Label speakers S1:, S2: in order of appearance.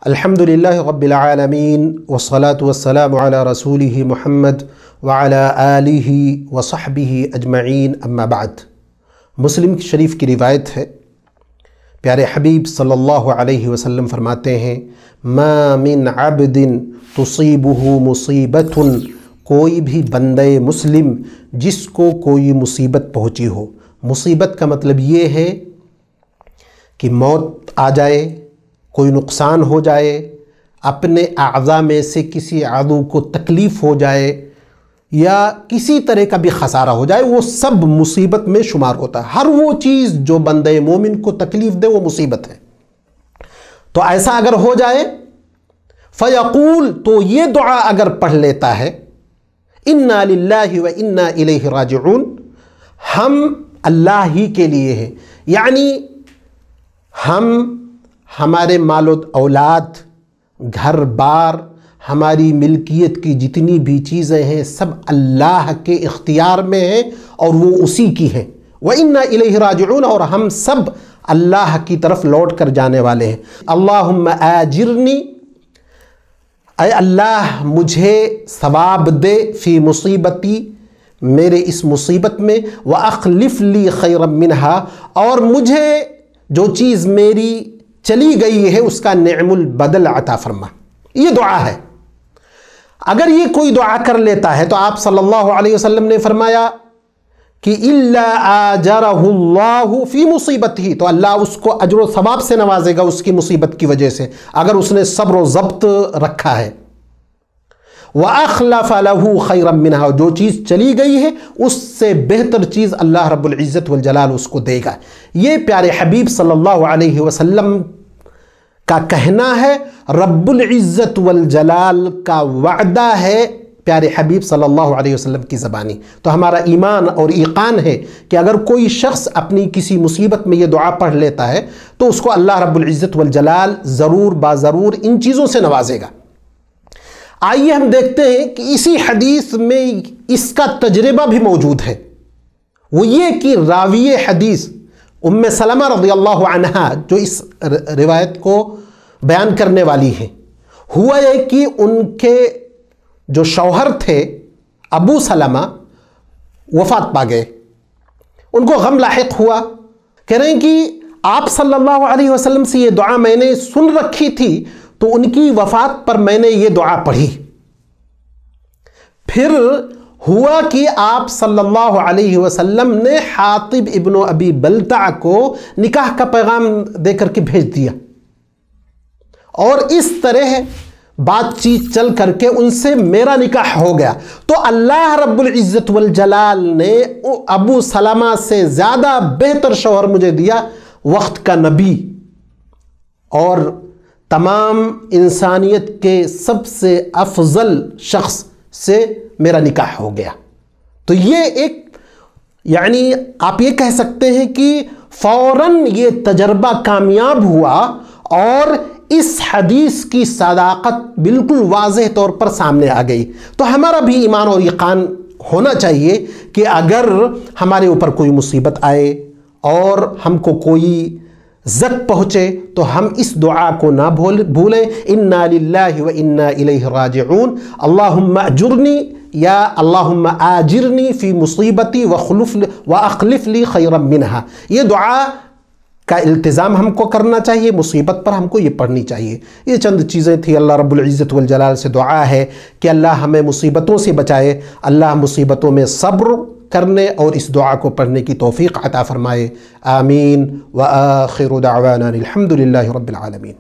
S1: الحمدللہ رب العالمین والصلاة والسلام علی رسولہ محمد وعلی آلہ وصحبہ اجمعین اما بعد۔ مسلم شریف کی روایت ہے، پیارے حبیب صلی اللہ علیہ وسلم فرماتے ہیں ما من عبد تصیبہ مصیبت، کوئی بھی بندہ مسلم جس کو کوئی مصیبت پہنچی ہو۔ مصیبت کا مطلب یہ ہے کہ موت آ جائے، کوئی نقصان ہو جائے، اپنے اعضاء میں سے کسی عضو کو تکلیف ہو جائے یا کسی طرح کا بھی خسارہ ہو جائے، وہ سب مصیبت میں شمار ہوتا ہے۔ ہر وہ چیز جو بندہ مومن کو تکلیف دے وہ مصیبت ہے۔ تو ایسا اگر ہو جائے فیقول، تو یہ دعا اگر پڑھ لیتا ہے انا للہ و انا الیہ راجعون، ہم اللہ ہی کے لیے ہیں، یعنی ہم ہمارے مال و اولاد، گھر بار، ہماری ملکیت کی جتنی بھی چیزیں ہیں سب اللہ کے اختیار میں ہیں اور وہ اسی کی ہیں۔ وَإِنَّا إِلَيْهِ رَاجِعُونَ، اور ہم سب اللہ کی طرف لوٹ کر جانے والے ہیں۔ اللہم آجرنی، اے اللہ مجھے ثواب دے، فی مصیبتی، میرے اس مصیبت میں، وَأَخْلِفْ لِي خَيْرًا مِّنْهَا، اور مجھے جو چیز میری چلی گئی ہے اس کا نعم البدل عطا فرما۔ یہ دعا ہے۔ اگر یہ کوئی دعا کر لیتا ہے تو آپ صلی اللہ علیہ وسلم نے فرمایا کہ اِلَّا آجَرَهُ اللَّهُ فِي مُصِيبَتِهِ، تو اللہ اس کو اجر و ثواب سے نوازے گا اس کی مصیبت کی وجہ سے، اگر اس نے صبر و ضبط رکھا ہے۔ وَأَخْلَفَ لَهُ خَيْرًا مِّنْهَا، جو چیز چلی گئی ہے اس سے بہتر چیز اللہ رب العزت والجلال اس کو دے گا۔ یہ پیارے حبیب صلی اللہ علیہ وسلم کا کہنا ہے، رب العزت والجلال کا وعدہ ہے پیارے حبیب صلی اللہ علیہ وسلم کی زبانی۔ تو ہمارا ایمان اور ایقان ہے کہ اگر کوئی شخص اپنی کسی مصیبت میں یہ دعا پڑھ لیتا ہے تو اس کو اللہ رب العزت والجلال ضرور باضرور ان چیزوں سے نوازے گا۔ آئیے ہم دیکھتے ہیں کہ اسی حدیث میں اس کا تجربہ بھی موجود ہے، وہ یہ کہ راوی حدیث ام سلمہ رضی اللہ عنہا جو اس روایت کو بیان کرنے والی ہیں، ہوا یہ کہ ان کے جو شوہر تھے ابو سلمہ وفات پا گئے، ان کو غم لاحق ہوا، کہہ رہے ہیں کہ آپ صلی اللہ علیہ وسلم سے یہ دعا میں نے سن رکھی تھی تو ان کی وفات پر میں نے یہ دعا پڑھی۔ پھر ہوا کہ آپ صلی اللہ علیہ وسلم نے حاطب ابن ابی بلتع کو نکاح کا پیغام دے کر کے بھیج دیا، اور اس طرح بات چیت چل کر کے ان سے میرا نکاح ہو گیا۔ تو اللہ رب العزت والجلال نے ابو سلمہ سے زیادہ بہتر شوہر مجھے دیا، وقت کا نبی اور تمام انسانیت کے سب سے افضل شخص سے میرا نکاح ہو گیا۔ تو یہ ایک یعنی آپ یہ کہہ سکتے ہیں کہ فوراً یہ تجربہ کامیاب ہوا اور اس حدیث کی صداقت بالکل واضح طور پر سامنے آ گئی۔ تو ہمارا بھی ایمان اور یقین ہونا چاہیے کہ اگر ہمارے اوپر کوئی مصیبت آئے اور ہم کو کوئی زخ پہنچے تو ہم اس دعا کو نہ بھولیں، انا للہ و انا الیہ راجعون، اللہم اجرنی یا اللہم آجرنی فی مصیبتی واخلف لی خیرا منہا۔ یہ دعا کا التزام ہم کو کرنا چاہیے، مصیبت پر ہم کو یہ پڑھنی چاہیے۔ یہ چند چیزیں تھی، اللہ رب العزت والجلال سے دعا ہے کہ اللہ ہمیں مصیبتوں سے بچائے، اللہ مصیبتوں میں صبر کرنے اور اس دعا کو پڑھنے کی توفیق عطا فرمائے۔ آمین۔ وآخر دعوانا الحمدللہ رب العالمین۔